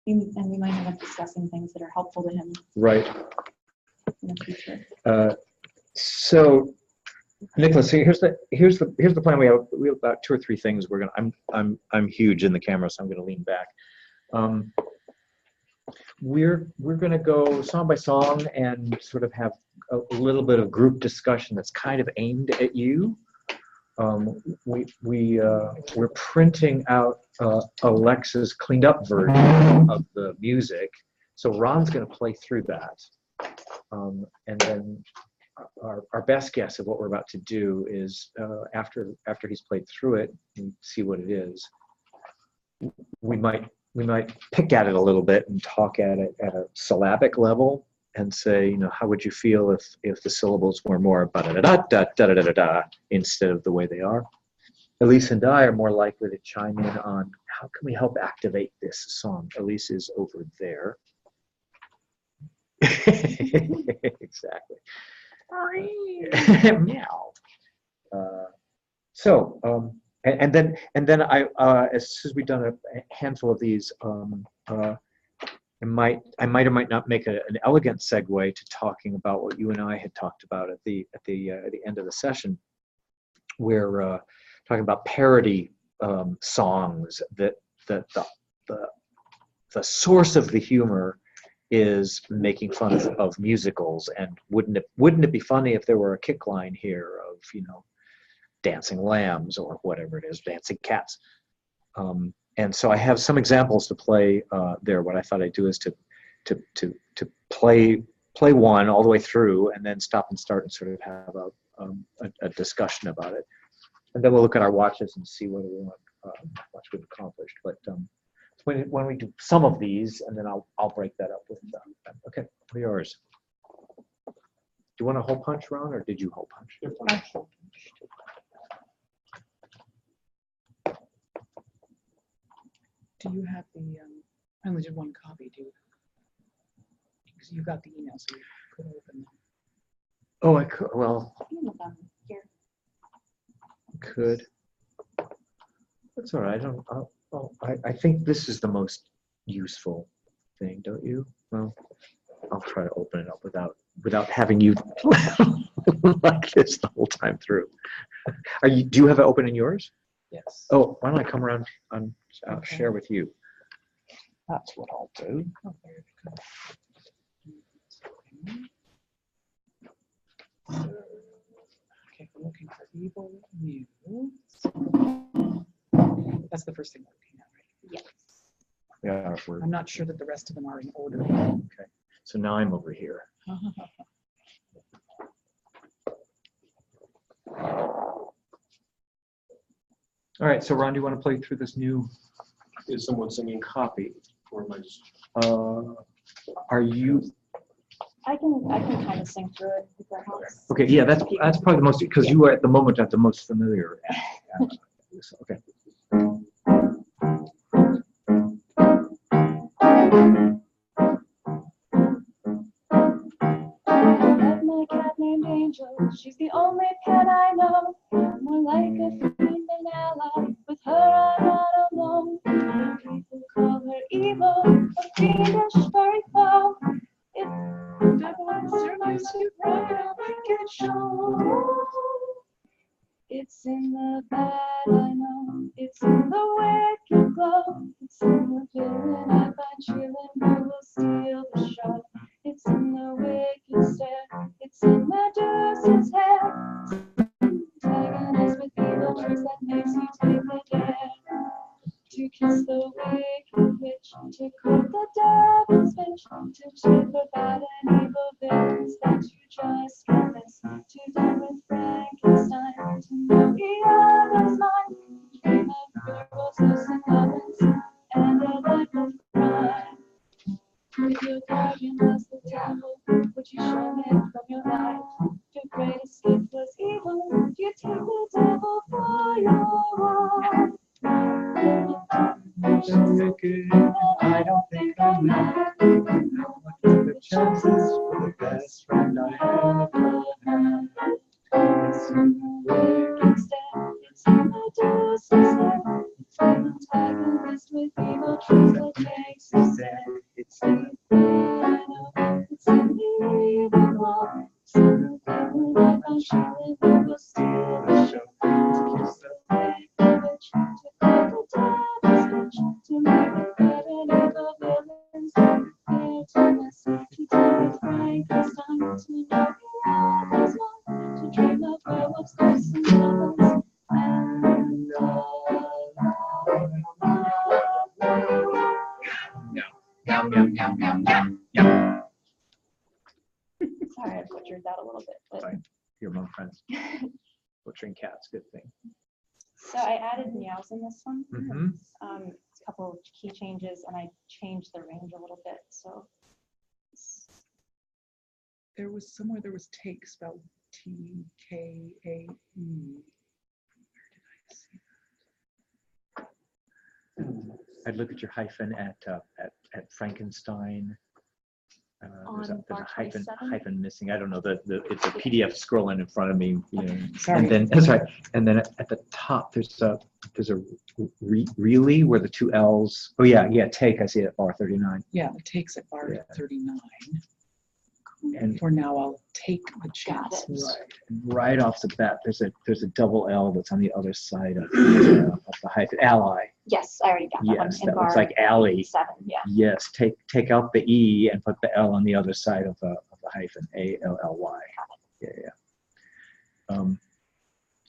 And we might end up discussing things that are helpful to him. Right. In the future. So, Nicholas, here's the plan. We have about 2 or 3 things. I'm huge in the camera, so I'm gonna lean back. We're gonna go song by song and sort of have a little bit of group discussion that's kind of aimed at you. We're printing out Alexa's cleaned up version of the music, so Ron's going to play through that, and then our best guess of what we're about to do is after he's played through it and see what it is, we might pick at it a little bit and talk at it at a syllabic level and say, you know, how would you feel if the syllables were more ba-da-da-da-da-da-da-da-da instead of the way they are? Elise and I are more likely to chime in on how can we help activate this song. Elise is over there. Exactly. Meow. And then I as soon as we've done a handful of these, I might or might not make an elegant segue to talking about what you and I had talked about at the end of the session. We're talking about parody songs that the source of the humor is making fun of musicals, and wouldn't it be funny if there were a kick line here of, you know, dancing lambs or whatever it is, dancing cats. And so I have some examples to play there. What I thought I'd do is to play one all the way through, and then stop and start and sort of have a discussion about it. And then we'll look at our watches and see whether we want much we've accomplished. But when we do some of these, and then I'll break that up with them. Okay, what are yours? Do you want a hole punch, Ron, or did you hole punch? Do you have the, I only did one copy, do you? Because you got the email, so you could open them. Oh, I could, well. Here. Could. That's all right. I think this is the most useful thing, don't you? Well, I'll try to open it up without having you like this the whole time through. Do you have it open in yours? Yes. Oh, why don't I come around and share with you? That's what I'll do. Oh, very good. Okay, we're looking for evil news. That's the first thing we're looking at, right? Yes. Yeah. I'm not sure that the rest of them are in order. Okay. So now I'm over here. All right, so Ron, do you want to play through this new? Is someone singing Copy? or am I just? Are you? I can kind of sing through it if that helps. Okay, yeah, that's probably the most, because you are at the moment at the most familiar. Okay. My cat named Angel, she's the only pet I know. More like a friend than ally, with her I'm not alone. People call her evil, a fiendish furry foe. If the devil serves you right, I'll make it show. It's in the bad, I know. It's in the wicked glow. It's in the villain I find chillin' who will steal the show. It's in the wicked stare. It's in Medusa's hair. Antagonist with evil tricks that makes you take the dare. To kiss the wicked witch, to court the devil's bitch, to cheer for bad and evil villains that you just can't miss. To dine with Frankenstein, to know the other's mind. Dream of werewolves, ghosts, and goblins, and a life of crime. If your guardian was the devil, would you shun him from your life? If your great escape was evil, do you take the devil for your wife? I don't think I'm mad. What are the chances for the best friend I ever had? It's in the wicked stare. It's in Medusa's hair. It's an antagonist with evil tricks that makes you It's there. It's there. It's in the evening walk. Summer when I found Charlotte, we will see the show. To kiss the white village, to go to Devil's Beach, to meet with Fred and evil villains, to prepare to massacre, to meet Frankenstein, to know he was one, to dream of werewolves, ghosts, and goblins, and Yum, yum, yum, yum, yum, yum. Sorry, I butchered that a little bit, but Fine. You're among friends. Butchering cats, good thing. so I added meows in this one. Mm-hmm. A couple of key changes, and I changed the range a little bit. So There was somewhere there was take spelled T-K-A-E. Where did I see that? I'd look at your hyphen at Frankenstein. There's a On bar hyphen missing. I don't know. It's a PDF scrolling in front of me. You know. Sorry. And then that's right. And then at the top there's a really where the two L's. Oh yeah, take. I see it at bar 39. Yeah, it takes at bar Yeah. 39. And For now, I'll take the Got chance. it. right off the bat, there's a double L that's on the other side of the hyphen. Ally. yes, I already got that one Yes, in that bar looks like alley. 7. Yeah. Yes, take out the E and put the L on the other side of the hyphen. A-L-L-Y. Yeah.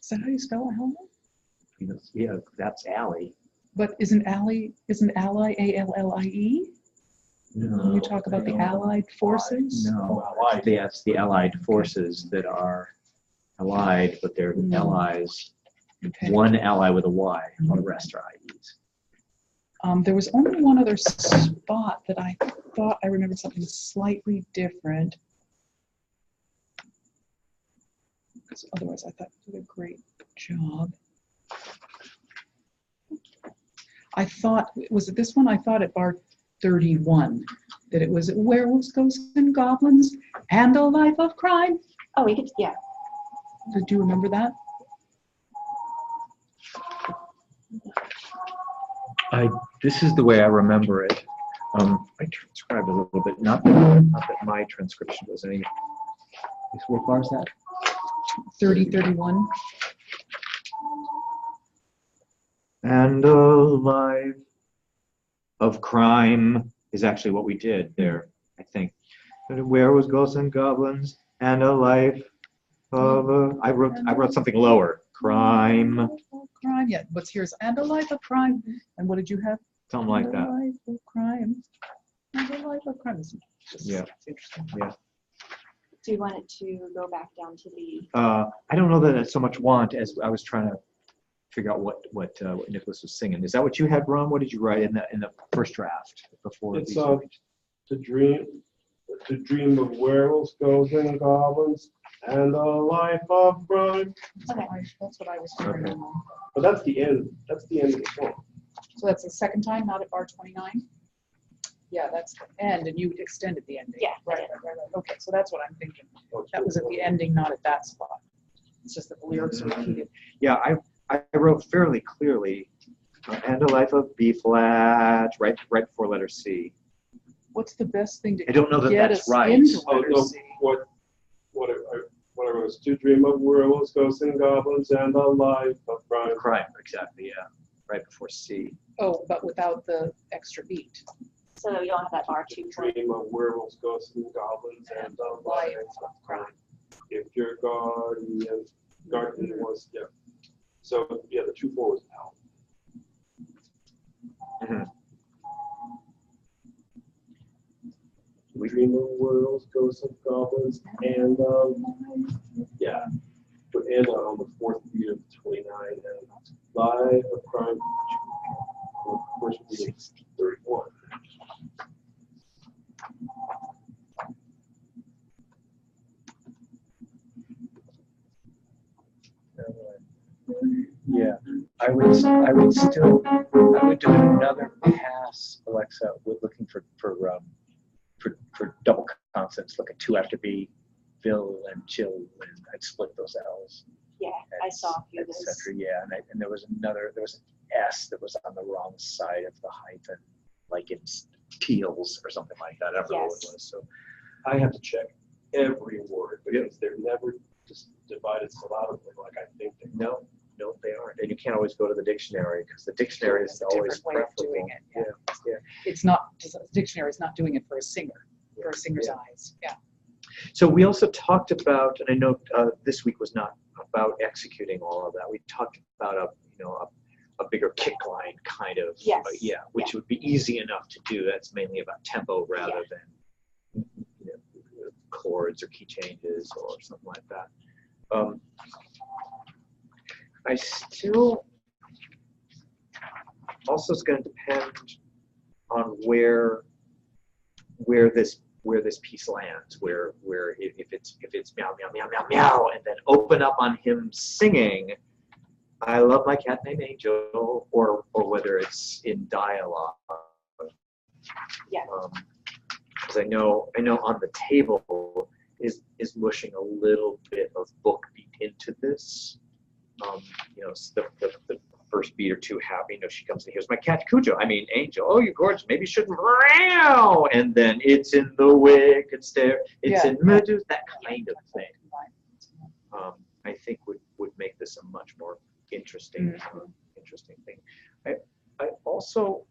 Is that how you spell it? Yeah, that's alley. But isn't ally A-L-L-I-E? No. When you talk about the Allied forces? No, that's the Allied forces that are allied, but they're allies. Okay. One ally with a Y, all the rest are IEs. There was only one other spot that I thought I remembered something slightly different. Because otherwise I thought you did a great job. I thought, was it this one? I thought at bar 31 that it was werewolves, ghosts, and goblins, and a life of crime. Oh, we could. Yeah. Did you remember that? This is the way I remember it. I transcribed a little bit. Not that my transcription was any. What bar is that? 30, 31. And a life of crime is actually what we did there, I think. Where was ghosts and goblins and a life of I wrote something lower. Crime. Crime, yeah. What's here's and a life of crime. And what did you have? Something like And a that. life of crime. And a life of crime. It's just, Yeah. it's interesting. Yeah. Do you want it to go back down to the? I don't know that it's so much want as I was trying to figure out what Nicholas was singing. Is that what you had, Ron? What did you write in the first draft before? It's these to dream of werewolves, ghosts, and goblins, and a life of crime. Okay. That's what I was hearing. Okay. But that's the end. That's the end of the song. So that's the second time, not at bar 29? Yeah, that's the end, and you extended the ending. Yeah, I Right, did. right. Okay, so that's what I'm thinking. That was at the ending, not at that spot. It's just that the lyrics are repeated. Yeah, I wrote fairly clearly, and a life of B flat, right before letter C. What's the best thing to I don't know that get that's us right. into Oh, letter no, C? what I wrote was to dream of werewolves, ghosts, and goblins, and a life of crime. Crime, exactly, yeah, right before C. Oh, but without the extra beat. So you don't have that bar 2 for Dream of werewolves, ghosts, and goblins, and a life of crime. If your guardian was, yeah. So, yeah, the 2-4 was out. Mhm. We dream of werewolves, ghosts, and goblins, and, yeah. Put and on the 4th beat of 29, and life of crime, first beat of 31. Yeah, I would do another pass, Alexa, with looking for double consonants, look at 2 after B, Bill and Jill, and I'd split those L's. Yeah, I saw a few of Et those. cetera, yeah, and there was an S that was on the wrong side of the hyphen, like it's teals or something like that. I don't know what it Yes. was. So I have to check every word because they're never just divided syllabically like I think they no, they aren't. And you can't always go to the dictionary because the dictionary It's is a always different way of preferable. doing it, yeah. Yeah. It's not, the dictionary is not doing it for a singer, for a singer's Yeah. eyes, yeah. So we also talked about, and I know this week was not about executing all of that. We talked about a bigger kick line kind of, Yes. which would be easy enough to do. That's mainly about tempo rather than chords or key changes or something like that. I still also it's going to depend on where this piece lands, where if it's meow meow meow meow meow and then open up on him singing I love my cat named Angel, or whether it's in dialogue. Yeah. Because I know on the table is mushing a little bit of book beat into this. The first beat or two happy. She comes in, here's my cat Cujo. I mean Angel. Oh, you're gorgeous. Maybe you shouldn't. Meow. And then it's in the wicked stare. It's in Medusa. That kind of thing. I think would make this a much more interesting thing. I also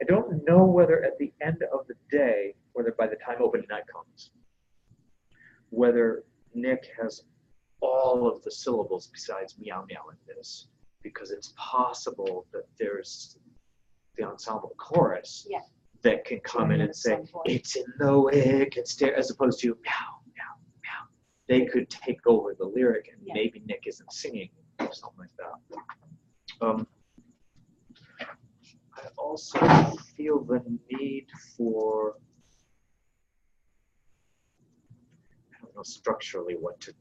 I don't know whether at the end of the day, whether by the time opening night comes, whether Nick has all of the syllables besides meow meow in this, because it's possible that there's the ensemble chorus that can come in and say, it's in the wicked stare, as opposed to meow, meow, meow. They could take over the lyric and maybe Nick isn't singing or something like that. I also feel the need for, I don't know structurally what to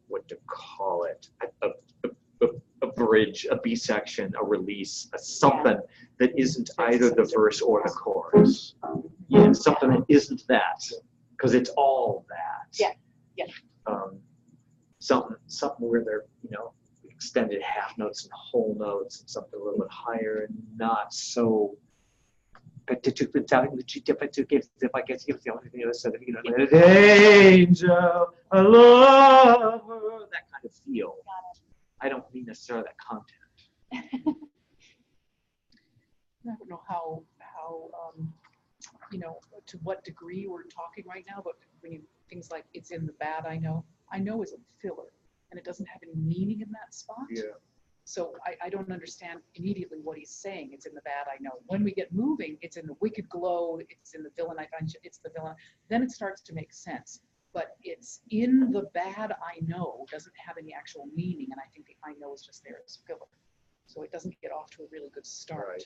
call it, a bridge, a B section, a release, something that isn't either the verse or the chorus. Yeah, something that isn't that, because it's all that. Yeah. Something where they're extended half notes and whole notes, and something a little bit higher and not so. Angel, I love her. That kind of feel. I don't mean necessarily that content. I don't know how to what degree we're talking right now, but when things like it's in the bad I know is a filler, and it doesn't have any meaning in that spot. Yeah. So I don't understand immediately what he's saying. It's in the bad I know. When we get moving, it's in the wicked glow, it's in the villain I find, it's the villain. Then it starts to make sense. But it's in the bad I know doesn't have any actual meaning, and I think the I know is just there as filler. So it doesn't get off to a really good start.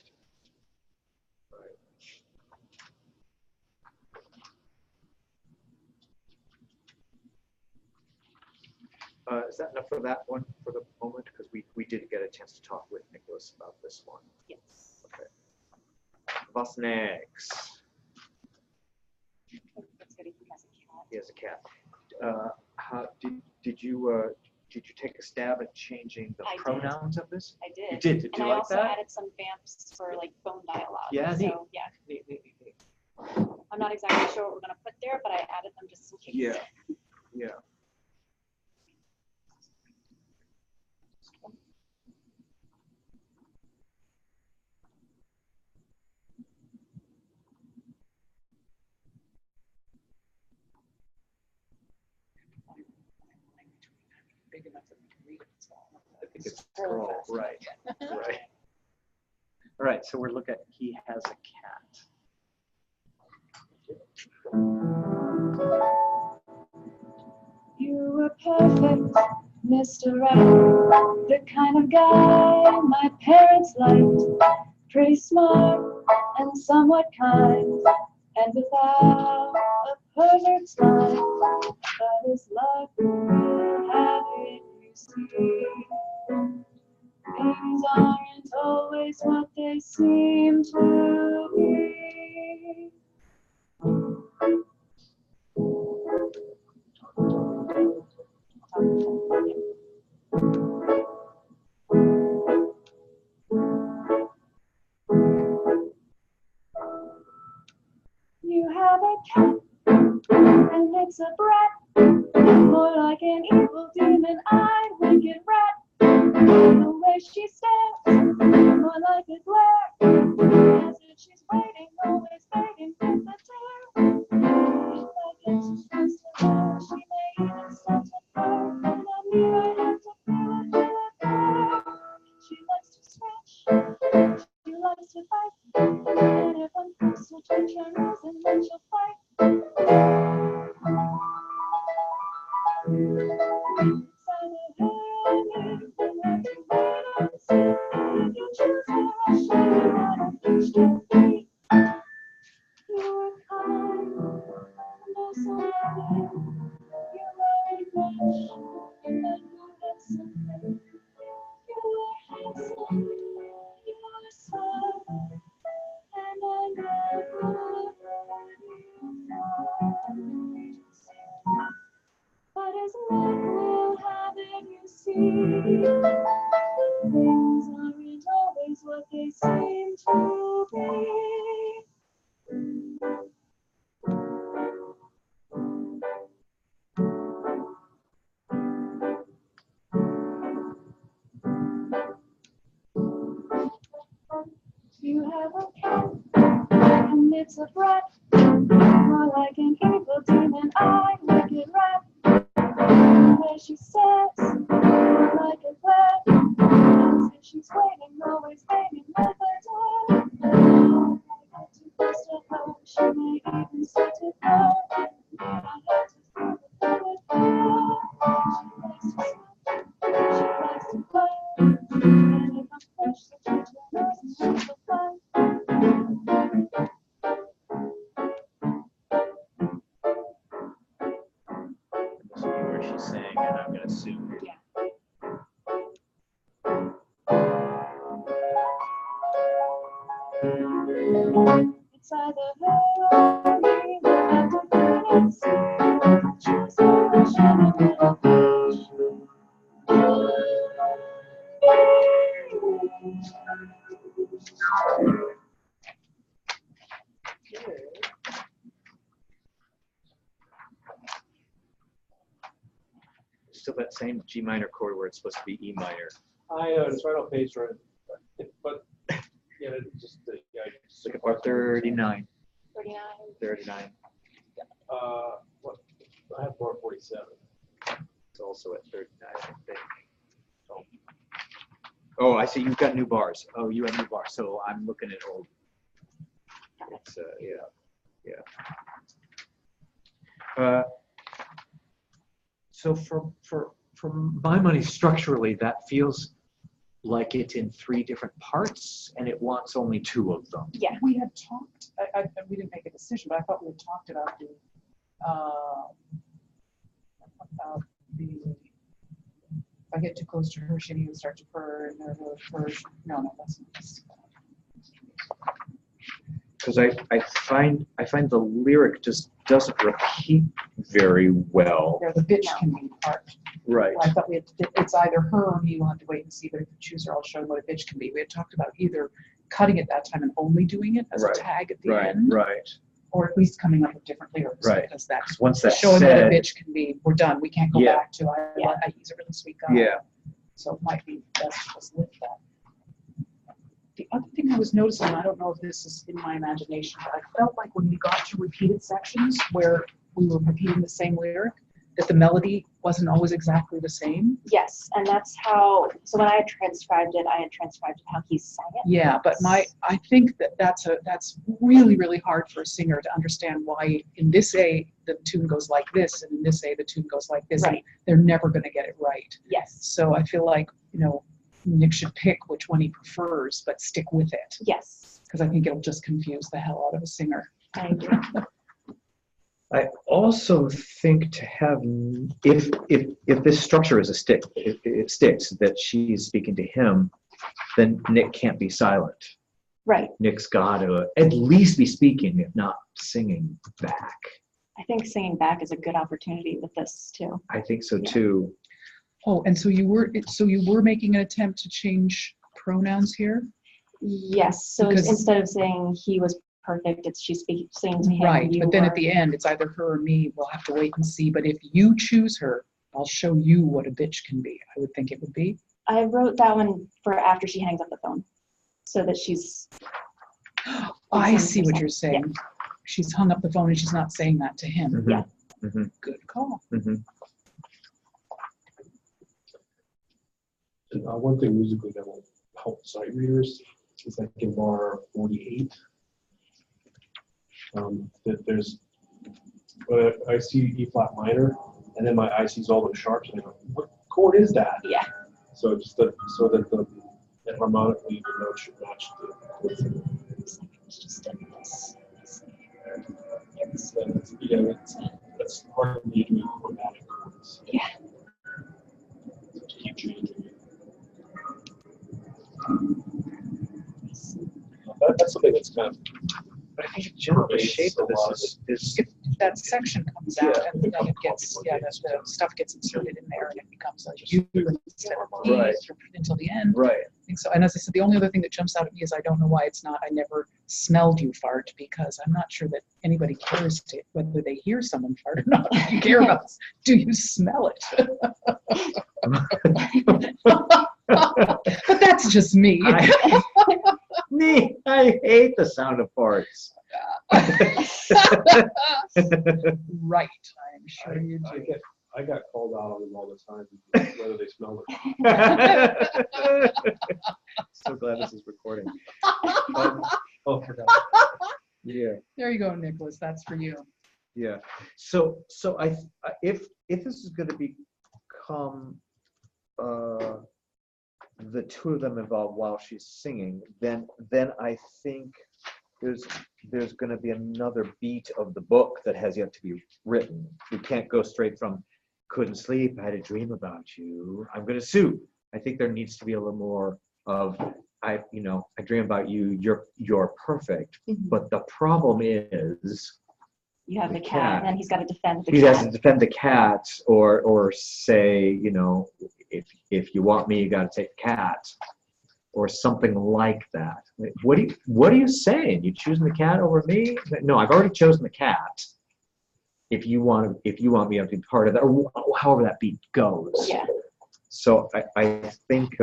Right. Is that enough for that one for the moment? Because we did get a chance to talk with Nicholas about this one. Yes. Okay. What's next? That's good. He has a cat. He has a cat. How did you take a stab at changing the I did. pronouns of this? I did. You did. Did you And like I also that? added some vamps for like phone dialogue. Yeah, neat. So yeah, Neat. I'm not exactly sure what we're gonna put there, but I added them just in case. Yeah. Big enough that we can read it. I think it's scroll. Right. Right. All right. So we're looking at he has a cat. You were perfect, Mr. Right, the kind of guy my parents liked. Pretty smart and somewhat kind, and without a pervert smile. But as luck will have it, you see, things aren't always what they seem to be. have a cat, and it's a brat, more like an evil demon-eyed wicked rat. The way she stares, more like a glare, as if she's waiting, always waiting for the tear. If I get too close to her, she may even start to purr, and on me I have to feel it there. She likes to scratch, she likes to bite, and if I'm close, she'll touch her nose and then she'll fight. It's either her or me, and have to wait and see. If you choose her, I'll show you how to fix your feet. You were kind, and oh so loving. You were rich, and then you had something. You were handsome, you were smart, and I never heard you fall. But as luck will have it, you see, things aren't always what they seem to be. You have a cat, and it's a brat, more like an evil demon-eyed wicked rat. The way she says, more like a glare, as if she's waiting, always waiting with her door. If I get too close to her, she may even start to purr. I have to feel the bullet there. She likes to smoke, she likes to play, and if I'm fresh, she'll touch her nose and then she'll fly. This will be where she's saying, and I'm going to assume. Yeah. It's either her or me, we'll have to wait and see. If you choose her, I'll show you how to fix Still that same G minor chord where it's supposed to be E minor. I know, it's right on page right. But, yeah, it's just, yeah. Look at part 39. 39. 39. What, I have 447. It's also at 39, I think. Oh, I see. You've got new bars. Oh, you have new bars. So I'm looking at old. It's, yeah. So for my money, structurally, that feels like it's in 3 different parts, and it wants only 2 of them. Yeah. We had talked, we didn't make a decision, but I thought we had talked about the, if I get too close to her, she will start to purr, and her purrs. No, that's not. Because I find the lyric just doesn't repeat very well. Yeah, the bitch can be part. Right. I thought we had to, it's either her or me. We'll have to wait and see. But if you choose her, I'll show you what a bitch can be. We had talked about either cutting it that time and only doing it as Right. a tag at the end, Right. or at least coming up with different lyrics. Right. Because that's Once that's showing what a said, bitch can be. We're done. We can't go Yeah. back to he's a really sweet guy. yeah. So it might be best to just lift that. The other thing I was noticing, I don't know if this is in my imagination, but I felt like when we got to repeated sections where we were repeating the same lyric, that the melody wasn't always exactly the same. Yes, and that's how, so when I had transcribed it how he sang it. Yeah, but I think that's really, really hard for a singer to understand why in this A, the tune goes like this, and in this A, the tune goes like this. Right. And they're never going to get it right. Yes. So I feel like, Nick should pick which one he prefers, but stick with it. Yes. Because I think it'll just confuse the hell out of a singer. I agree. I also think to have, if this structure is a stick, it sticks that she's speaking to him, then Nick can't be silent. Right. Nick's got to at least be speaking, if not singing back. I think singing back is a good opportunity with this too. I think so too. Oh, and so you were making an attempt to change pronouns here? Yes, so Because- instead of saying he was perfect. It's she's saying to him, Right, you but then are. at the end, it's either her or me. We'll have to wait and see. But if you choose her, I'll show you what a bitch can be. I would think it would be. I wrote that one for after she hangs up the phone, so that she's. I see what 100%. you're saying. She's hung up the phone and she's not saying that to him. Mhm. Yeah. Mhm. Good call. Mhm. And, one thing musically that will help sight readers is like in bar 48. That there's, I see E flat minor, and then my eye sees all those sharps, and I go, what chord is that? Yeah. So just so that that harmonically the note should match the chords. It's just a mess. That's hard for me to do chromatic chords. Yeah. Keep changing it. That's something that's kind of. But I think the general shape of this is If that section comes out and then it gets, the stuff gets inserted in there and it becomes a U instead of a P Right. until the end. right. I think so. And as I said, the only other thing that jumps out at me is I don't know why it's not, I never smelled you fart, because I'm not sure that anybody cares whether they hear someone fart or not. What you care about is, do you smell it? But that's just me. I hate the sound of farts. Right, I'm sure you do. I got called out on them all the time, whether they smell it. So glad this is recording. Oh, I forgot. Yeah, There you go, Nicholas, that's for you. yeah. So if this is going to become the two of them involved while she's singing, then I think there's going to be another beat of the book that has yet to be written. We can't go straight from couldn't sleep, I had a dream about you, I'm going to sue. I think there needs to be a little more of I dream about you, you're perfect. Mhm. But the problem is You have The the cat, cat. and then he's got to defend the he cat. has to defend the cat or say, if you want me, you got to take the cat, or something like that. What are you saying? You choosing the cat over me? No, I've already chosen the cat. If you want me to be part of that, or however that beat goes. Yeah. So I think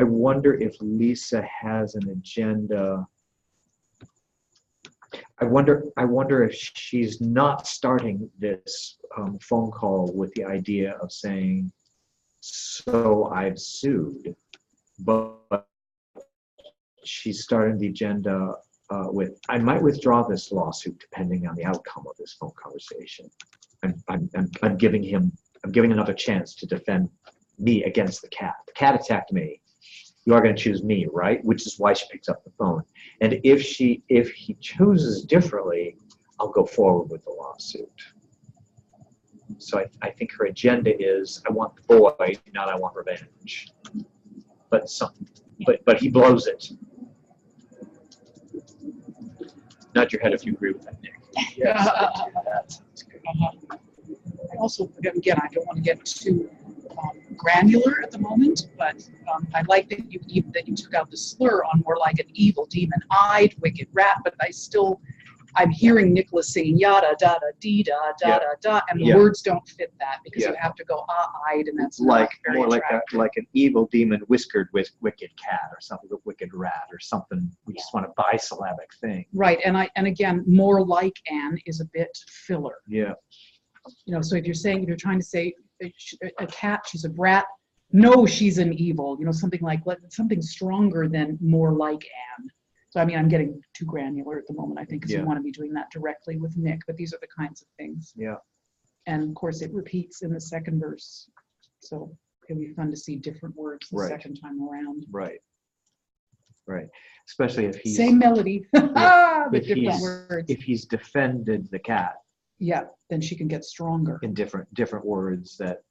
I wonder if Lisa has an agenda. I wonder if she's not starting this phone call with the idea of saying, so I've sued, but she's starting the agenda with, I might withdraw this lawsuit depending on the outcome of this phone conversation. I'm giving another chance to defend me against the cat. The cat attacked me. You are going to choose me, right? Which is why she picks up the phone. And if he chooses differently, I'll go forward with the lawsuit. So I think her agenda is, I want the boy, not I want revenge. But he blows it. Nod your head if you agree with that, Nick. Yes, I do. That sounds good. I also, again, I don't want to get too granular at the moment, but I like that you took out the slur on more like an evil demon-eyed wicked rat, but I'm hearing Nicholas singing yada da da dee da da da da, and the words don't fit that because you have to go eyed, and that's Like not very more attractive. like an evil demon whiskered with wicked cat or something, a wicked rat or something. We just want a bisyllabic thing. Right, and again, more like Anne is a bit filler. Yeah. So if you're trying to say a cat, she's a brat. No, she's an evil. Something like something stronger than more like Anne. So I'm getting too granular at the moment, I think, because you want to be doing that directly with Nick. But these are the kinds of things. Yeah. And of course, it repeats in the second verse, so it'll be fun to see different words the second time around. Right. Right. Especially if he's Same melody, but different words. If he's defended the cat. Yeah, then she can get stronger. In different words that,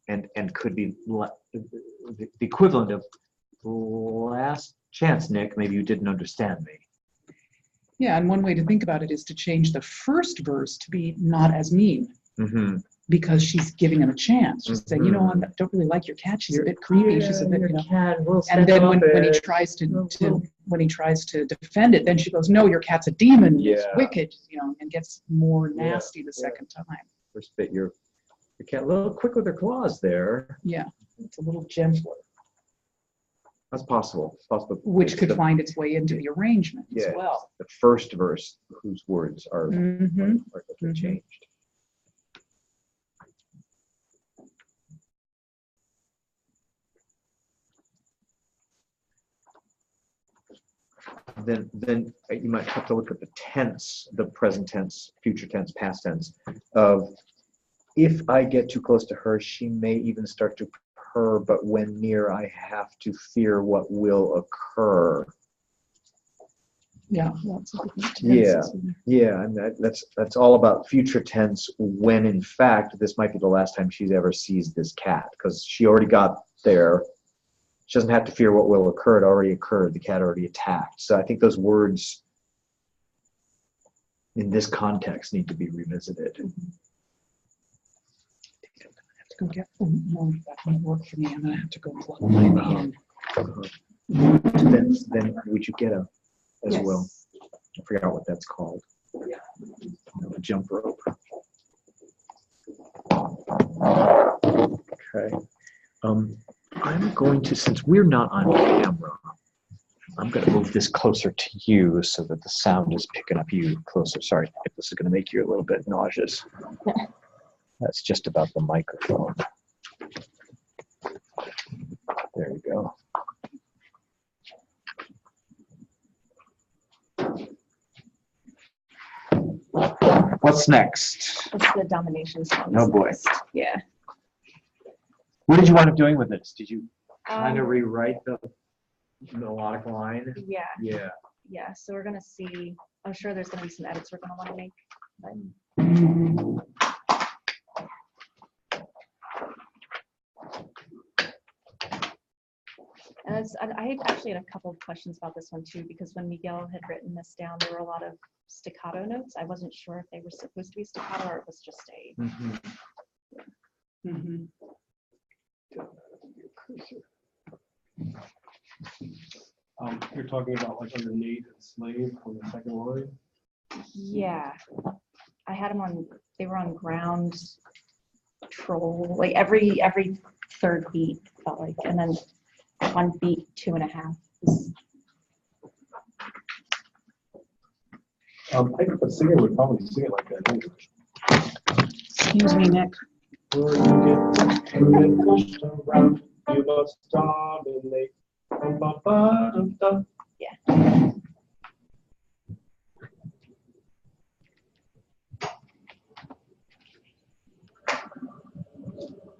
and could be the equivalent of last chance, Nick. Maybe you didn't understand me. Yeah, and one way to think about it is to change the first verse to be not as mean. Mm-hmm. because she's giving him a chance. She's saying, you know, I don't really like your cat. She's a bit creepy. She's a bit, you know. Cat will And then when he it. tries when he tries to defend it, then she goes, no, your cat's a demon. It's Yeah. wicked, you know, and gets more Yeah. nasty the second time. First bit, your cat a little quick with her claws there. Yeah, it's a little gentler, That's possible. It's possible. which It's could the, find its way into the arrangement as yeah, well. the first verse whose words are Mhm. get changed. Then you might have to look at the tense, the present tense, future tense, past tense of if I get too close to her, she may even start to purr, but when near, I have to fear what will occur. Yeah, lots of different Yeah. tenses in there. Yeah, and that's all about future tense when in fact this might be the last time she's ever sees this cat because she already got there. She doesn't have to fear what will occur. It already occurred. The cat already attacked. So I think those words in this context need to be revisited. I have to go get more. That won't work for me. I'm gonna have to go plug mine in. Then would you get a as Yes. well? I forgot what that's called. A jump rope. Okay. I'm going to, since we're not on camera, I'm going to move this closer to you so that the sound is picking up you closer. Sorry if this is going to make you a little bit nauseous. That's just about the microphone. There you go. What's next? It's the domination songs. Oh boy. Yeah. What did you wind up doing with this? Did you kind of Um, rewrite the melodic line? Yeah. Yeah. Yeah. So we're gonna see. I'm sure there's gonna be some edits we're gonna want to make. But and I actually had a couple of questions about this one too, because when Miguel had written this down, there were a lot of staccato notes. I wasn't sure if they were supposed to be staccato or it was just a. Mhm. You're talking about like under Nate and Slave on the second line. Yeah. I had them on. They were on ground troll, like every third beat felt like, and then one beat 2.5. I think the singer would probably sing it like that anyway. Excuse me, Nick. Before you get pushed around, you must dominate. Ba-ba-ba-dum-dum. Yeah.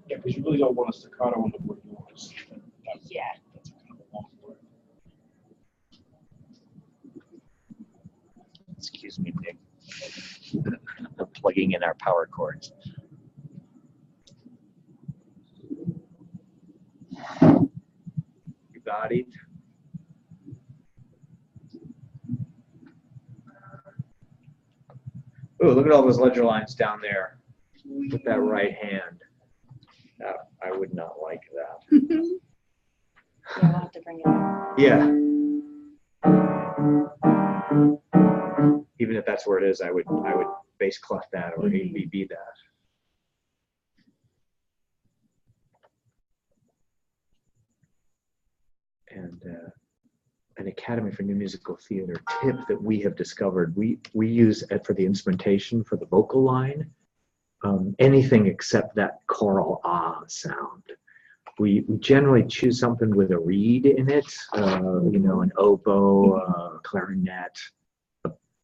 Yeah, because you really don't want a staccato on the word you want to sing. Yeah. That's kind of a long word. Excuse me, Nick. We're plugging in our power cords. You got it. Oh, look at all those ledger lines down there with that right hand. I would not like that. Yeah, we'll have to bring it up. Yeah. Even if that's where it is, I would bass clef that or ABB that. And an Academy for New Musical Theater tip that we have discovered, we use it for the instrumentation for the vocal line, anything except that choral ah sound. We generally choose something with a reed in it, you know, an oboe, clarinet,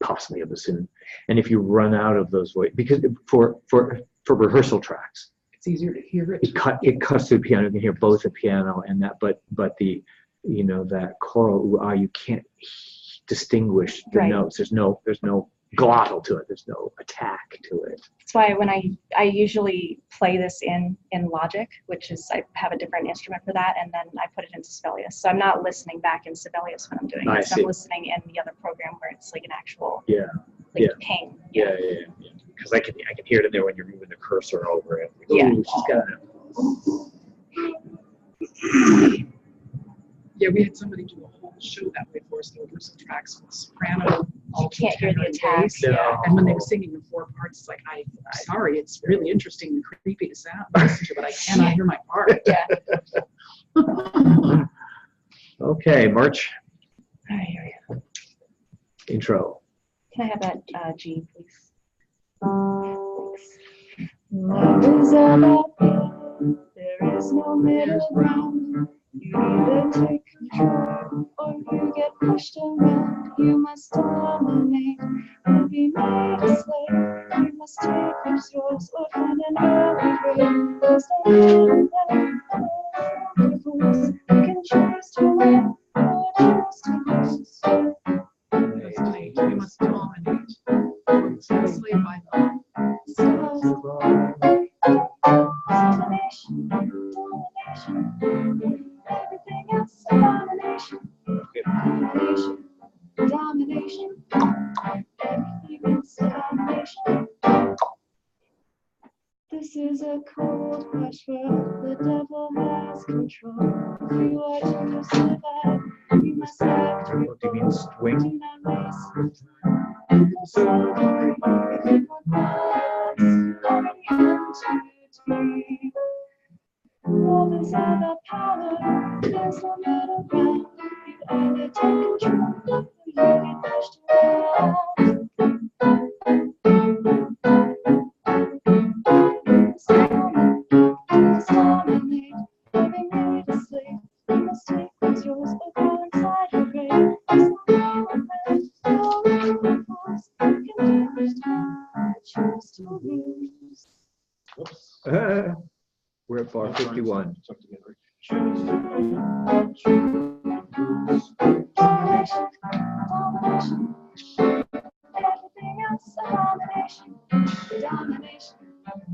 possibly a bassoon. And if you run out of those, because for rehearsal tracks, It's easier to hear it. it cuts through the piano. You can hear both the piano and that, but the, you know, that choral ooh, you can't distinguish the Right. notes. There's no glottal to it. There's no attack to it. That's why when I usually play this in Logic, which is I have a different instrument for that, and then I put it into Sibelius. So I'm not listening back in Sibelius when I'm doing I it. So see. I'm listening in the other program where it's like an actual Yeah. like Yeah. ping. Yeah. Because I can hear it in there when you're moving the cursor over it. Yeah. Ooh, she's got it. Yeah, we had somebody do a whole show that way for us, over some tracks with soprano, You can't hear the tenor, and attack. bass. Yeah. And when they were singing the four parts, it's like, I'm sorry, it's really interesting and creepy to sound, listen to, but I cannot hear my part. Yeah. Okay, March All right, here we go. intro. Can I have that G, please? Thanks. Love is about you. There is no middle ground. You either take control or you get pushed around. You must dominate or be made a slave. You must take which throws or find an early grave. Cause there is difference. You can choose to win or choose to lose. We must dominate. Slave by law. Domination, domination. Everything else abomination. Domination, domination. Everything else abomination. This is a cold, harsh world. The devil has control. If you are to survive, you must act What do you mean, swing? do not waste time. So if you want coming into deep. Love is about power. There's no middle ground. You either take control or you get pushed around. You must dominate or be made a slave. You must take what's yours or go inside your grave. There's no middle ground. No force. You can choose to choose to lose. We're at bar 51. Domination, domination. Everything else abomination. Domination,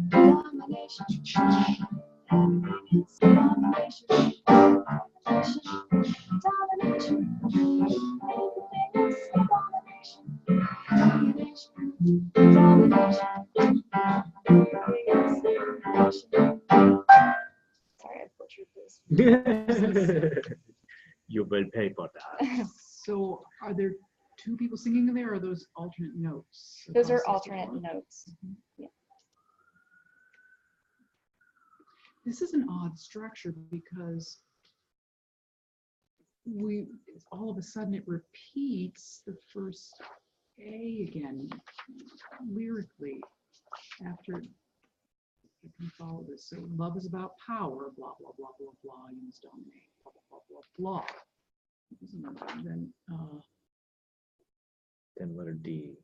domination. Everything else abomination. Domination, everything else abomination. Domination, domination. Everything else abomination. Sorry, I butchered this. You will pay for that. So are there two people singing there, or are those alternate notes? Those are across the alternate board? notes. This is an odd structure because all of a sudden it repeats the first A again lyrically after. I can follow this. So love is about power, blah, blah, blah, blah, blah. You must dominate, blah, blah, blah, blah, blah. Then letter D.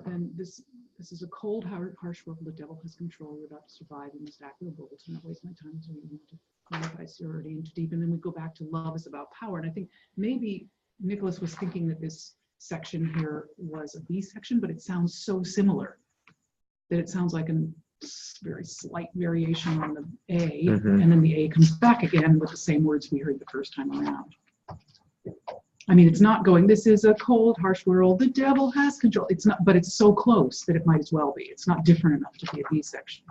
Then this is a cold, harsh world. The devil has control. We're about to survive. We must act with bold to not waste my time. So we want to qualify sorority into deep. And then we go back to love is about power. And I think maybe Nicholas was thinking that this section here was a B section, but it sounds so similar that it sounds like a very slight variation on the A, and then the A comes back again with the same words we heard the first time around. I mean, it's not going, this is a cold, harsh world, the devil has control. It's not, but it's so close that it might as well be. It's not different enough to be a B section.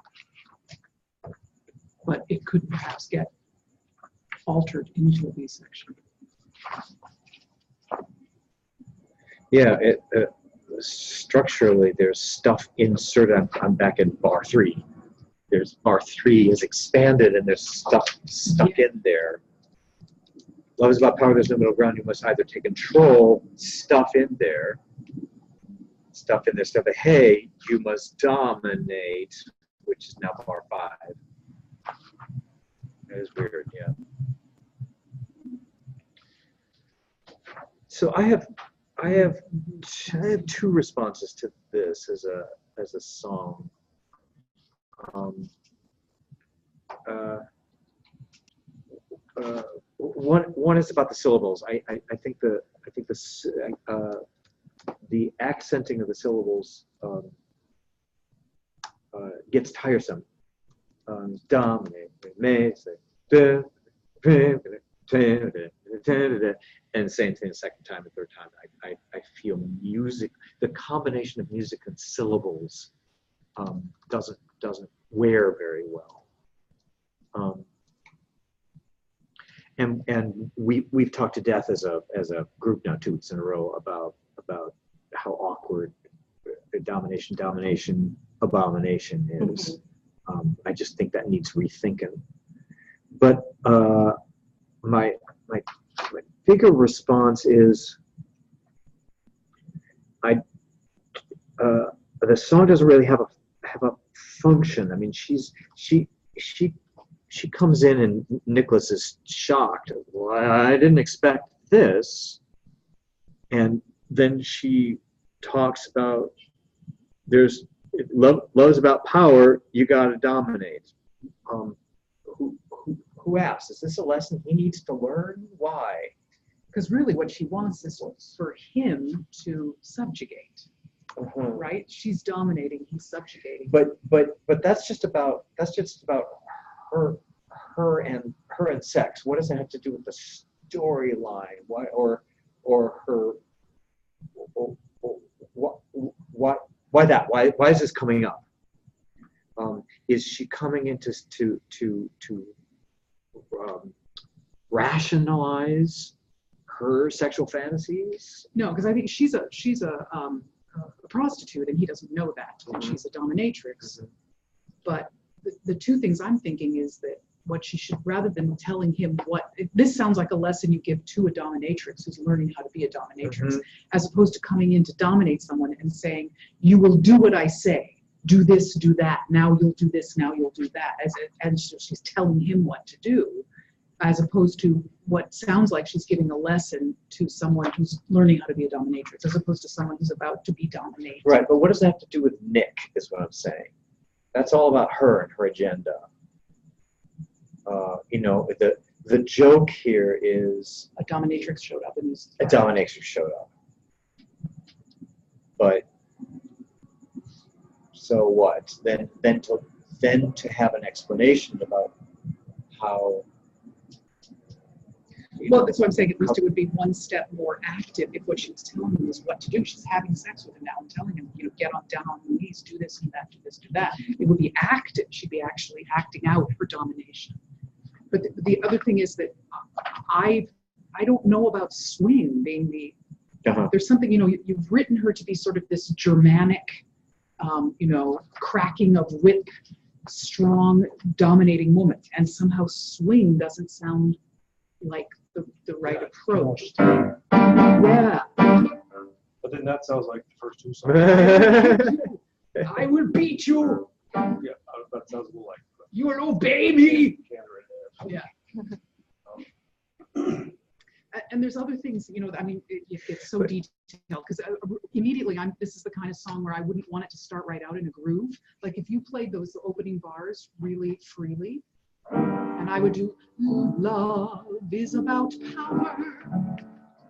But it could perhaps get altered into a B section. Yeah, structurally, there's stuff inserted. I'm back in bar 3. There's bar 3 is expanded, and there's stuff stuck in there. Love is about power. There's no middle ground. You must either take control. Stuff in there. Stuff in there. Stuff. Hey, you must dominate, which is now bar 5. That is weird. Yeah. So I have 2 responses to this as a song. One is about the syllables. I think the accenting of the syllables gets tiresome. Dominate, and same thing the second time, the third time. I feel music, the combination of music and syllables doesn't wear very well. And we've talked to death as a group now 2 weeks in a row about how awkward domination abomination is. I just think that needs rethinking. But my bigger response is the song doesn't really have a function. I mean, she comes in and Nicholas is shocked. Well, I didn't expect this. And then she talks about love is about power. You got to dominate. Who asks? Is this a lesson he needs to learn? Why? Because really what she wants is for him to subjugate, right? She's dominating, he's subjugating. But that's just about her and sex. What does it have to do with the storyline? Why or her? Why that? Why is this coming up? Is she coming into to rationalize her sexual fantasies? No, because I think she's a prostitute and he doesn't know that, and she's a dominatrix. But the two things I'm thinking is that what she should, rather than telling him this sounds like a lesson you give to a dominatrix who's learning how to be a dominatrix, as opposed to coming in to dominate someone and saying, you will do what I say, do this, do that, now you'll do this, now you'll do that, and so she's telling him what to do, as opposed to what sounds like she's giving a lesson to someone who's learning how to be a dominatrix, as opposed to someone who's about to be dominated. Right, but what does that have to do with Nick, is what I'm saying. That's all about her and her agenda. The joke here is A dominatrix showed up in his a dominatrix showed up. But so what? Then to have an explanation about how. Well, that's what I'm saying. At least it would be one step more active if what she was telling him is what to do. She's having sex with him now and telling him, get down on your knees, do this and that, do this, do that. It would be active. She'd be actually acting out her domination. But the other thing is that I don't know about swing being the. There's something, you've written her to be sort of this Germanic, cracking of whip, strong, dominating woman, and somehow swing doesn't sound like the right approach. Yeah. But then that sounds like the first 2 songs. I will beat you. Yeah, that sounds a little like. You will obey me. Yeah. And there's other things, it's so detailed, because immediately this is the kind of song where I wouldn't want it to start right out in a groove. Like if you played those opening bars really freely, and I would do, love is about power,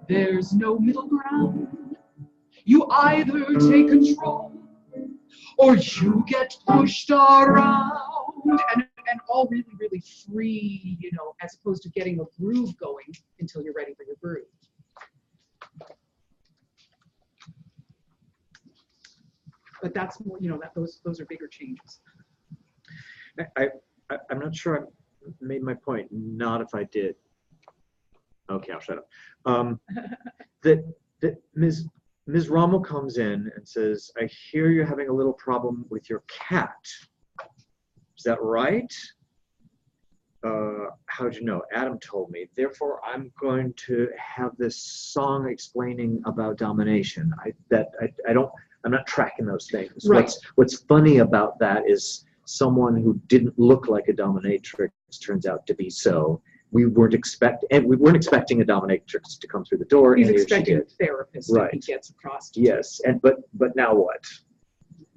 there's no middle ground. You either take control or you get pushed around. And all really, really free, as opposed to getting a groove going until you're ready for your groove. But that's more, those are bigger changes. I'm not sure I made my point. Not if I did. Okay, I'll shut up. That Ms. Rommel comes in and says, I hear you're having a little problem with your cat. Is that right? How'd you know? Adam told me. Therefore, I'm going to have this song explaining about domination. I'm not tracking those things. Right. What's funny about that is someone who didn't look like a dominatrix turns out to be so. We weren't expecting a dominatrix to come through the door. He's and expecting a therapist. Right. He gets a prostitute. Yes, but now what?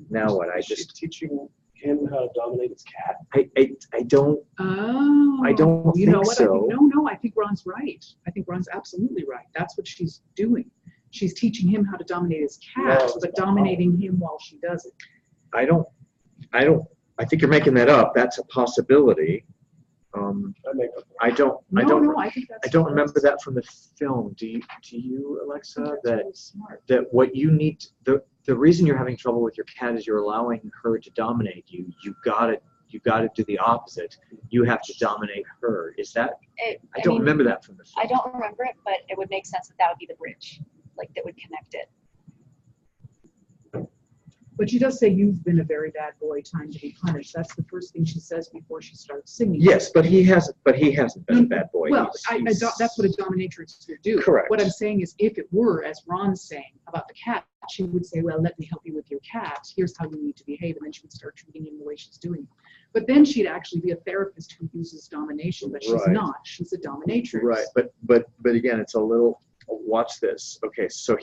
Now what? She's teaching him how to dominate his cat. I don't. Oh. I don't you think know what? so. I think Ron's right. I think Ron's absolutely right. That's what she's doing. She's teaching him how to dominate his cat, but dominating him while she does it. I think you're making that up. That's a possibility. I don't remember that from the film. Do you, Alexa? That what you need, the reason you're having trouble with your cat is you're allowing her to dominate you. You got to you got to do the opposite. You have to dominate her. Is that? I don't mean, remember that from the film. I don't remember it, but it would make sense that would be the bridge, like that would connect it. But she does say, "You've been a very bad boy, time to be punished." That's the first thing she says before she starts singing. Yes, but he hasn't. But he hasn't been a bad boy. Well, He's- that's what a dominatrix would do. Correct. What I'm saying is, if it were, as Ron's saying about the cat, she would say, "Well, let me help you with your cat. Here's how you need to behave," and then she would start treating him the way she's doing. But then she'd actually be a therapist who uses domination, but she's Right. not. She's a dominatrix. Right, but again, it's a little. Watch this. Okay, so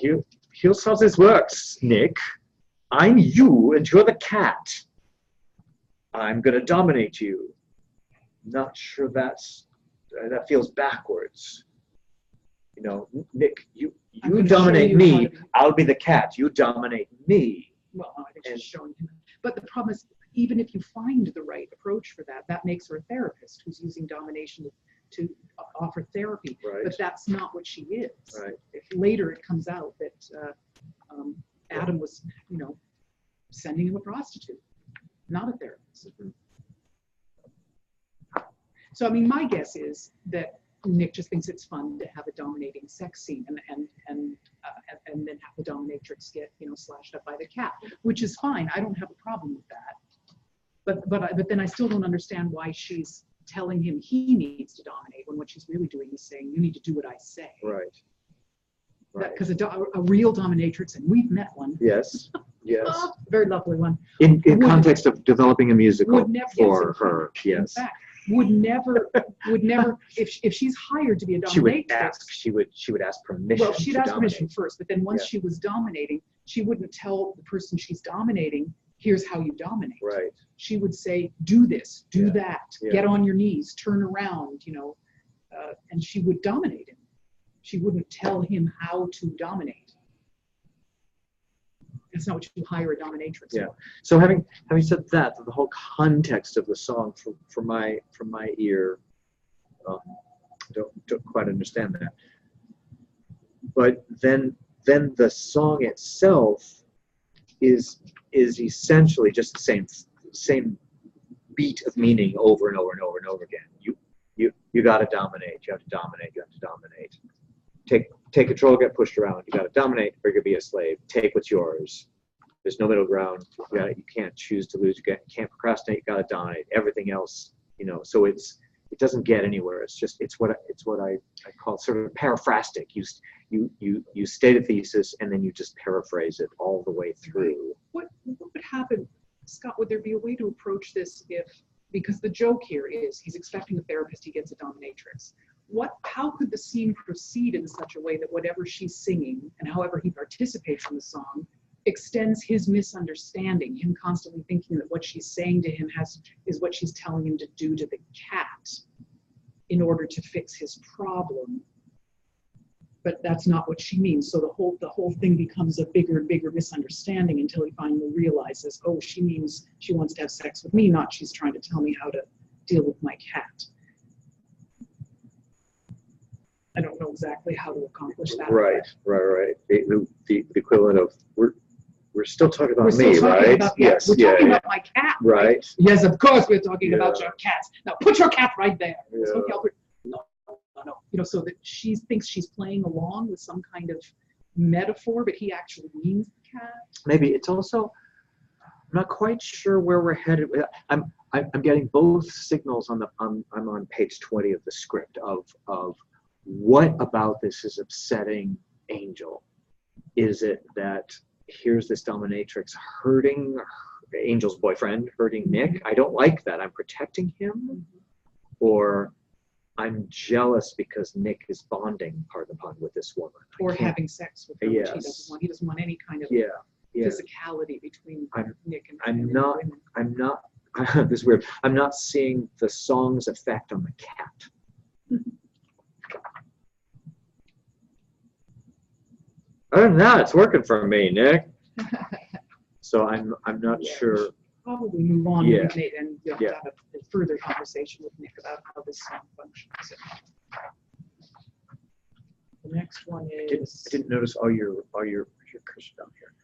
here's how this works, Nick. I'm you and you're the cat. I'm gonna dominate you. Not sure that feels backwards. You know, Nick, you I'm gonna dominate show you how me. to be- I'll be the cat. You dominate me. Well, I think And- she's showing him. But the problem is, even if you find the right approach for that, that makes her a therapist who's using domination to offer therapy. Right. But that's not what she is. Right. If later it comes out that Adam was, sending him a prostitute, not a therapist. So, I mean, my guess is that Nick just thinks it's fun to have a dominating sex scene and then have the dominatrix get, slashed up by the cat, which is fine. I don't have a problem with that. But then I still don't understand why she's telling him he needs to dominate when what she's really doing is saying, you need to do what I say. Right. Right. Because a real dominatrix, and we've met one, Yes. Yes. a very lovely one, In Would- context of developing a musical would never for yes, her. in Yes. fact, would never if she's hired to be a She would dominatrix. ask. She would ask permission. Well, she'd to ask dominate. permission first, but then once Yeah. she was dominating, she wouldn't tell the person she's dominating, here's how you dominate. Right. She would say, do this, do Yeah. that, Yeah. get on your knees, turn around, and she would dominate him. She wouldn't tell him how to dominate. That's not what you hire a dominatrix Yeah. for. So having said that, the whole context of the song from my ear, don't quite understand that. But then the song itself is essentially just the same beat of meaning over and over and over and over again. You got to dominate. You have to dominate. You have to dominate. Take control. Get pushed around. You got to dominate, or you're gonna be a slave. Take what's yours. There's no middle ground. You can't choose to lose. You can't procrastinate. You got to dominate. Everything else, So it doesn't get anywhere. It's what I call sort of paraphrastic. You state a thesis and then you just paraphrase it all the way through. What would happen, Scott? Would there be a way to approach this because the joke here is he's expecting a therapist, he gets a dominatrix. How could the scene proceed in such a way that whatever she's singing and however he participates in the song extends his misunderstanding, him constantly thinking that what she's saying to him is what she's telling him to do to the cat in order to fix his problem? But that's not what she means. So the whole thing becomes a bigger and bigger misunderstanding until he finally realizes, oh, she means she wants to have sex with me, not she's trying to tell me how to deal with my cat. I don't know exactly how to accomplish that. Right. The equivalent of we're still talking about We're still me, talking right? about, Yes. we're talking about my cat. Right. Yes, of course we're talking about Yeah. your cats. Now put your cat right there. Yeah. So Albert, no. So that she thinks she's playing along with some kind of metaphor, but he actually means the cat. Maybe it's also. I'm not quite sure where we're headed. I'm getting both signals I'm on page 20 of the script of what about this is upsetting Angel. Is it that here's this dominatrix hurting Angel's boyfriend, hurting Nick? I don't like that. I'm protecting him, or I'm jealous because Nick is bonding, pardon the pun, with this woman. I Or can't- having sex with her, which he Yes. doesn't want. He doesn't want any kind of Yeah. physicality between Nick and I'm and not. women. I'm not. This is weird. I'm not seeing the song's effect on the cat. Other than that, it's working for me, Nick. So I'm not Yeah. sure. Probably move on Yeah. and you'll Yeah. have a further conversation with Nick about how this song functions. The next one I is didn't notice all your cursor down here.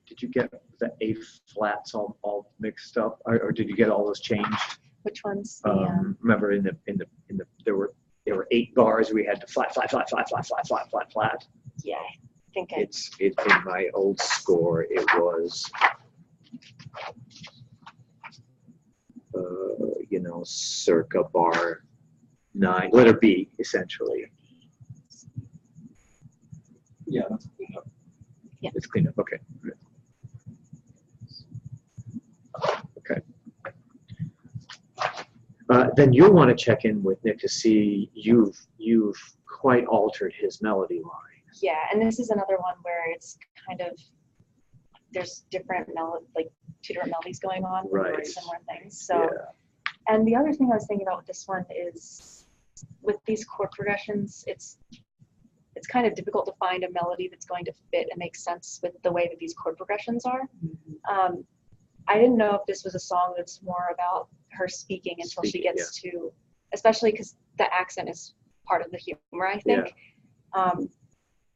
Did you get the A flats all mixed up, or did you get all those changed? Which one's the, Remember in the there were 8 bars. We had to flat. yeah, I think In my old score, it was, circa bar 9, letter B, essentially. Yeah, that's clean up. It's cleaned up. Okay. Good. Okay. Then you'll want to check in with Nick to see you've quite altered his melody line. yeah, and this is another one where it's kind of, there's different like 2 different melodies going on with Right. very similar things. So, Yeah. and the other thing I was thinking about with this one is with these chord progressions, it's kind of difficult to find a melody that's going to fit and make sense with the way that these chord progressions are. I didn't know if this was a song that's more about her speaking until she gets to, especially because the accent is part of the humor, I think.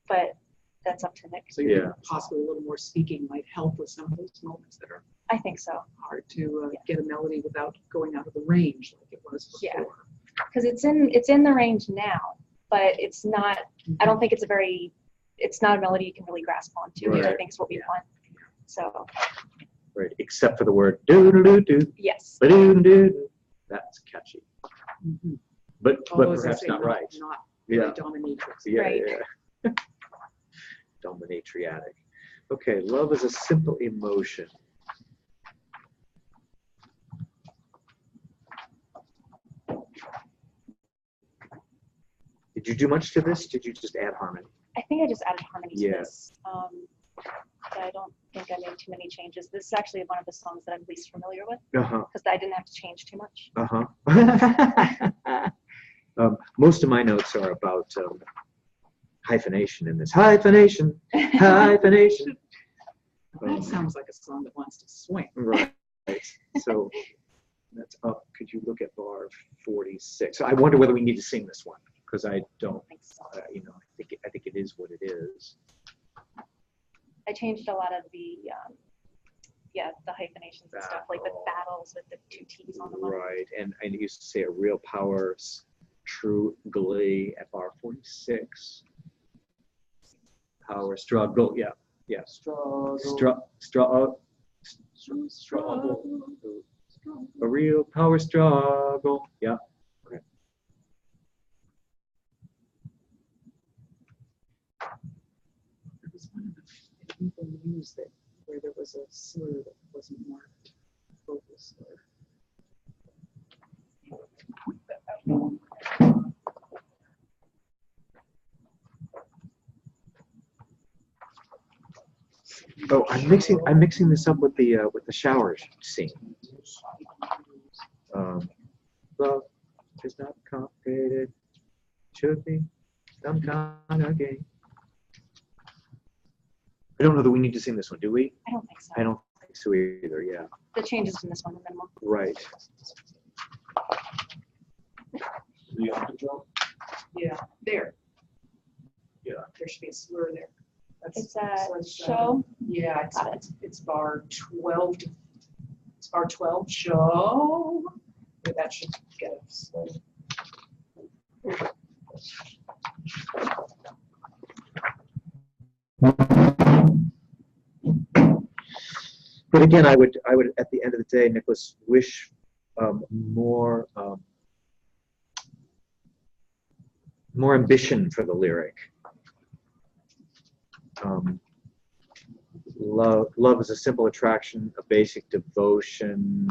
But that's up to Nick. So you think possibly a little more speaking might help with some of those moments that are I think so. hard to get a melody without going out of the range like it was before. Yeah. Because it's in the range now, but it's not. I don't think it's not a melody you can really grasp onto. Which I Right. think is what we want. So Right. Except for the word doo-doo-doo-doo. yes. Ba-doo-doo-doo. That's catchy. Mhm. But Although, as I perhaps say, not right. Not Yeah. really dominatrix. Yeah. Right. Yeah. Dominatriatic. Okay. Love is a simple emotion. Did you do much to this? Did you just add harmony? I think I just added harmony to Yeah. this. I don't think I made too many changes. This is actually one of the songs that I'm least familiar with Uh-huh. because I didn't have to change too much. Uh-huh. Most of my notes are about hyphenation in this. Hyphenation. Hyphenation. That sounds like a song that wants to swing. Right. So that's up. Could you look at bar 46? So I wonder whether we need to sing this one because I don't. I think so. I think it is what it is. I changed a lot of the hyphenations and stuff, like the battles with the 2 T's on the line. Right. And I used to say a real power, true glee at bar 46. Power struggle. Yeah. Yeah. Struggle. Struggle. A real power struggle. Yeah. Okay. There was one of the people used that where there was a slur that wasn't marked, vocal slur. Oh, I'm mixing this up with the shower scene. Love is not complicated. Should be some kind of game. I don't know that we need to sing this one, do we? I don't think so. I don't think so either. Yeah. The changes in this one are minimal. Right. Do you have to jump? Yeah, there. Yeah. There should be a slur there. It's a so it's, show. Yeah, Got it's bar 12. It's bar 12. Show. Yeah, that should get us. But again, I would at the end of the day, Nicholas, wish more ambition for the lyric. Love is a simple attraction, a basic devotion.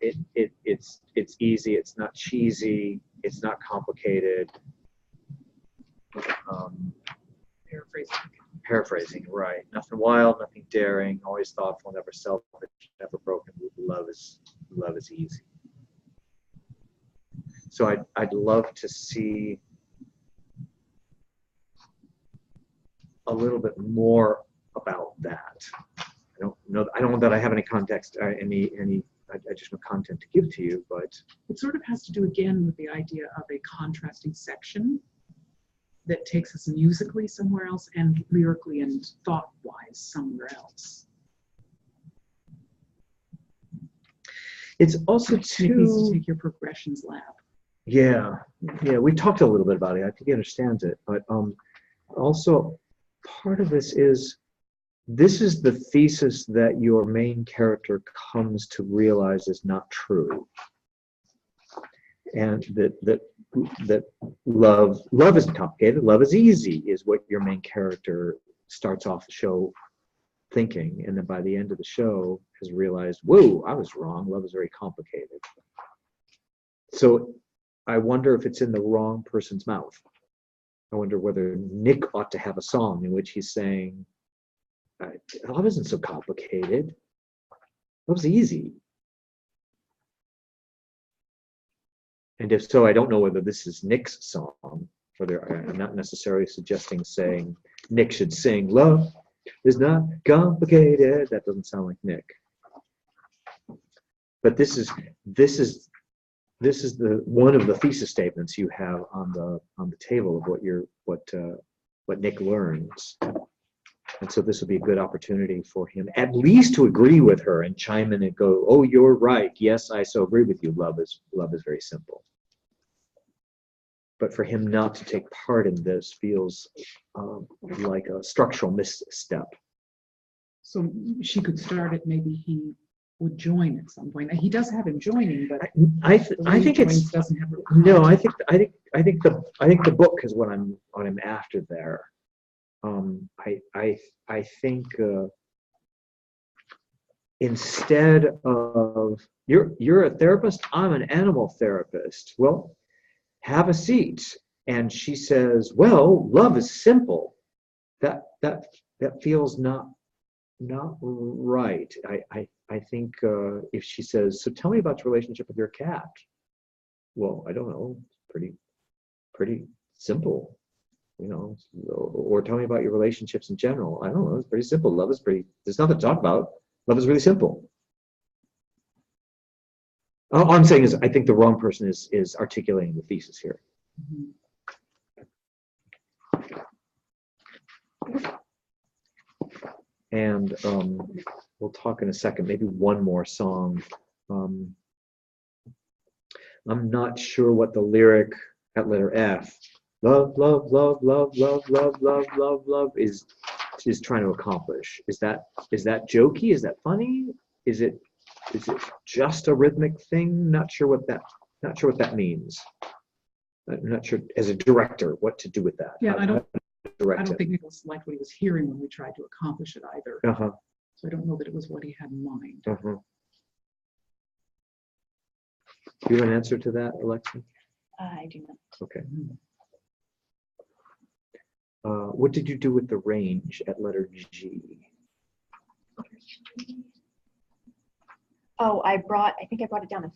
It's easy. It's not cheesy. It's not complicated. Paraphrasing, right? Nothing wild, nothing daring. Always thoughtful, never selfish, never broken. Love is easy. So I'd love to see a little bit more about that. I don't know that I have any context, I just know content to give to you, but It sort of has to do again with the idea of a contrasting section. that takes us musically somewhere else and lyrically and thought-wise somewhere else. It's also It needs to too. take your progressions lab. Yeah, we talked a little bit about it. I think he understands it, but also part of this is the thesis that your main character comes to realize is not true, and that love isn't complicated. Love is easy, is what your main character starts off the show thinking, and then by the end of the show has realized, whoa, I was wrong. Love is very complicated. So I wonder if it's in the wrong person's mouth. I wonder whether Nick ought to have a song in which he's saying, love isn't so complicated. Love's easy. And if so, I don't know whether this is Nick's song, whether I'm not necessarily suggesting saying Nick should sing, love is not complicated. That doesn't sound like Nick. But this is the one of the thesis statements you have on the table of what Nick learns. And so this would be a good opportunity for him at least to agree with her and chime in and go, oh, you're right. Yes, I so agree with you. Love is very simple. But for him not to take part in this feels like a structural misstep. So she could start it, maybe he would join at some point. He does have him joining, but I think it's doesn't have no. I think the book is what I'm after there. I think instead of you're a therapist, I'm an animal therapist. Well, have a seat. And she says, well, love is simple. That feels not right. I think if she says, so tell me about your relationship with your cat. Well, I don't know. Pretty simple, or tell me about your relationships in general. I don't know. It's pretty simple. Love is there's nothing to talk about. Love is really simple. All I'm saying is I think the wrong person is articulating the thesis here. And we'll talk in a second, maybe one more song. I'm not sure what the lyric at letter F, love, love, love, love, love, love, love, love, love, is trying to accomplish. Is that jokey? Is that funny? Is it just a rhythmic thing? Not sure what that means. I'm not sure as a director what to do with that. Yeah, I don't Direct think Nicholas liked what he was hearing when we tried to accomplish it either. Uh-huh. So I don't know that it was what he had in mind. Uh-huh. Do you have an answer to that, Alexa? I do not. Okay. What did you do with the range at letter G? Oh, I think I brought it down.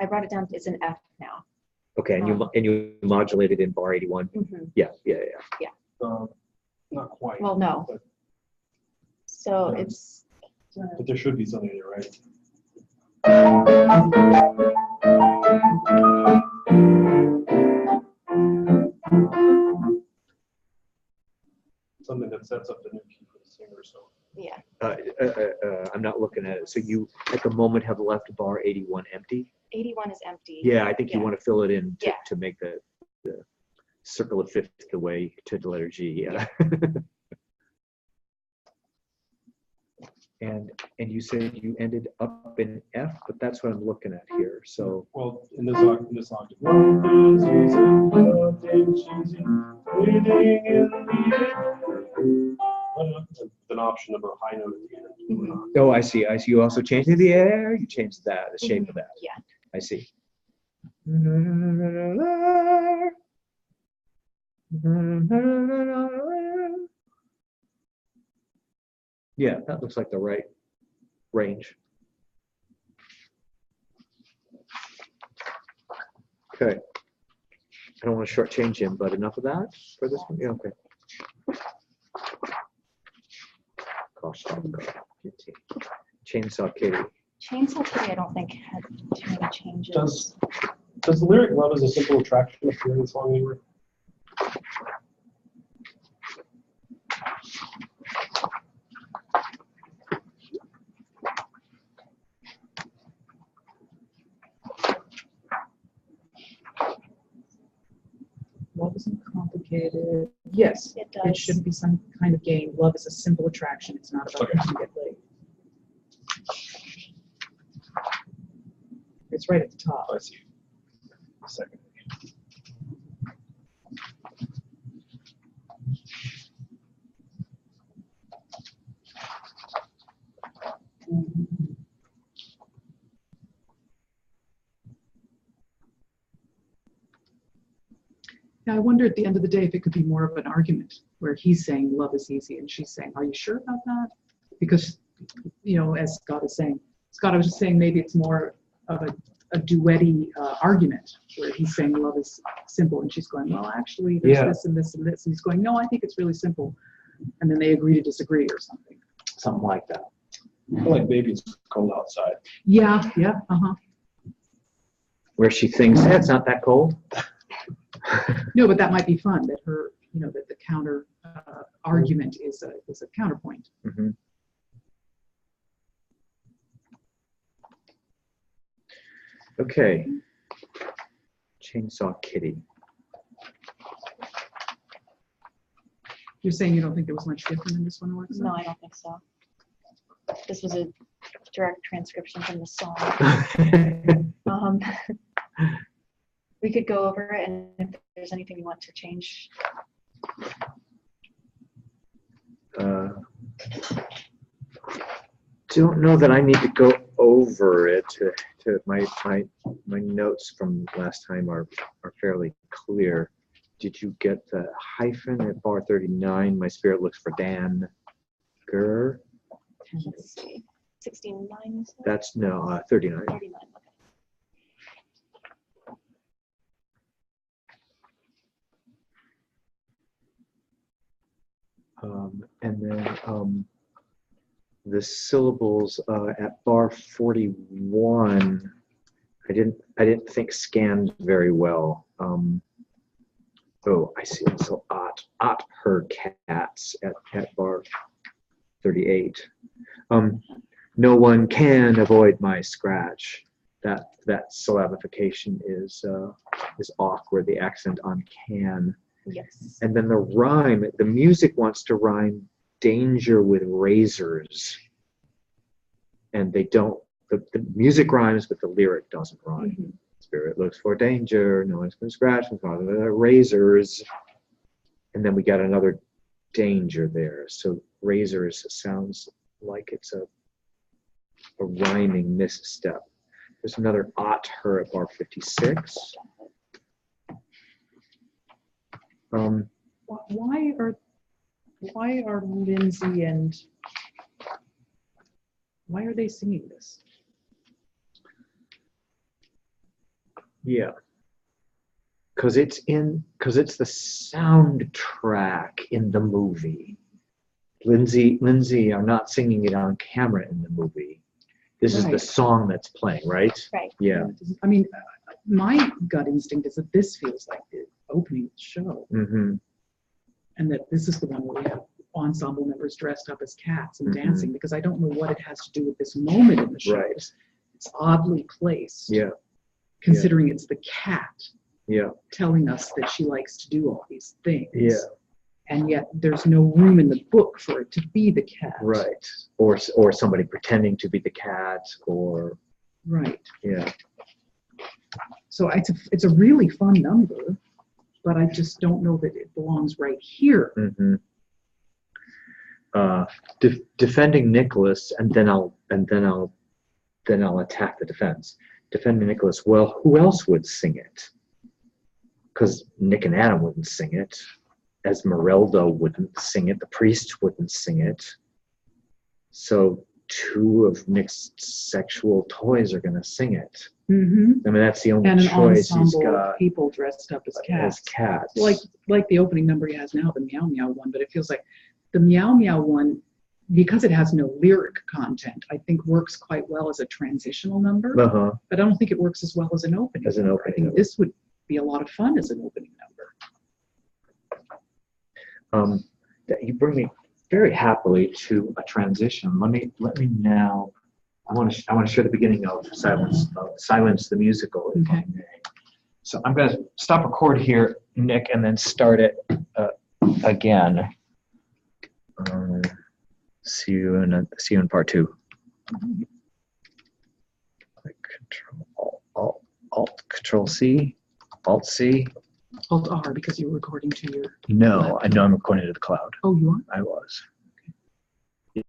I brought it down. It's an F now. Okay, and you modulated in bar 81. Mm-hmm. Yeah. Not quite. Well, no. But, So Yeah. it's. but there should be something there, right? Something that sets up the new key for the singer. So Yeah. I'm not looking at it. So you, at the moment, have left bar 81 empty? 81 is empty. Yeah, I think you Yeah. want to fill it in Yeah. to make the circle of fifth the way to the letter G. Yeah. And you said you ended up in F, but that's what I'm looking at here. So well, in this octave, love is easy, love ain't cheesy, waiting in the air. With an option of a high note at the end. Mhm. oh, I see. You also changed the air. You changed the shape of that. Yeah. I see. Yeah, that looks like the right range. Okay. I don't want to shortchange him, but enough of that for this one? Yeah, okay. Gosh, Chainsaw Kitty. Chainsaw Kitty, I don't think had too many changes. Does the lyric "love is a simple attraction" appear in the song anywhere? Love isn't complicated. Yes, It it does. shouldn't be some kind of game. Love is a simple attraction. It's not about Okay. who can get laid. It's right at the top. I see. Second. Now, I wonder at the end of the day if it could be more of an argument where he's saying love is easy and she's saying, are you sure about that? Because, you know, as Scott is saying, Scott, I was just saying maybe it's more of a duetty argument where he's saying love is simple and she's going, well, actually, there's Yeah. this and this and this. And he's going, no, I think it's really simple. And then they agree to disagree or something. Something like that. I feel like maybe it's cold outside. Yeah, yeah, uh-huh. Where she thinks, hey, it's not that cold. No, but that might be fun, that her, you know, that the counter argument is a counterpoint. Mm-hmm. Okay. Chainsaw Kitty. You're saying you don't think there was much different in this one, Alexa? No, I don't think so. This was a direct transcription from the song. We could go over it, and if there's anything you want to change. Don't know that I need to go over it. My notes from last time are fairly clear. Did you get the hyphen at bar 39? My spirit looks for Dan. Gur. Let's see. 69 you said? That's no 39. 39, okay. And then the syllables at bar 41, I didn't think scanned very well. Oh, I see. So ot heard cats at bar 38. No one can avoid my scratch. That syllabification is off, where the accent on can. Yes. And then the rhyme, the music wants to rhyme danger with razors. And they don't, the music rhymes, but the lyric doesn't rhyme. Mm-hmm. Spirit looks for danger, no one's going to scratch, razors. And then we got another danger there. So razors sounds like it's a rhyming misstep. There's another ot her at bar 56. Why are Lindsay and why are they singing this? Yeah, because it's the soundtrack in the movie. Lindsay are not singing it on camera in the movie. This is the Right. song that's playing, right? Right. Yeah. I mean, my gut instinct is that this feels like the opening of the show, Mm-hmm. and that this is the one where we have ensemble members dressed up as cats and Mhm. dancing, because I don't know what it has to do with this moment in the show. Right. It's oddly placed, Yeah. considering it's the cat Yeah. telling us that she likes to do all these things. Yeah. And yet there's no room in the book for it to be the cat. Right. Or somebody pretending to be the cat, or Right. yeah. So it's a really fun number, but I just don't know that it belongs right here. Mm-hmm. Defending Nicholas, and then I'll attack the defense. Defending Nicholas. Well, who else would sing it? Because Nick and Adam wouldn't sing it. Esmeralda wouldn't sing it. The priest wouldn't sing it. So two of Nick's sexual toys are going to sing it. Mm-hmm. I mean, that's the only And an choice he's ensemble got of people dressed up as cats. as cats. Like the opening number he has now, the Meow Meow one, but it feels like the Meow Meow one, because it has no lyric content, I think works quite well as a transitional number, Uh-huh. but I don't think it works as well as an opening As an number. I opening think number. this would be a lot of fun as an opening number. You bring me very happily to a transition. Let me now. I want to share the beginning of Silence the Musical, if I may. So I'm going to stop record here, Nick, and then start it again. See you in part 2. Alt Control C, Alt C. Alt R because you're recording to your. No, I know I'm recording to the cloud. Oh, you are? I was.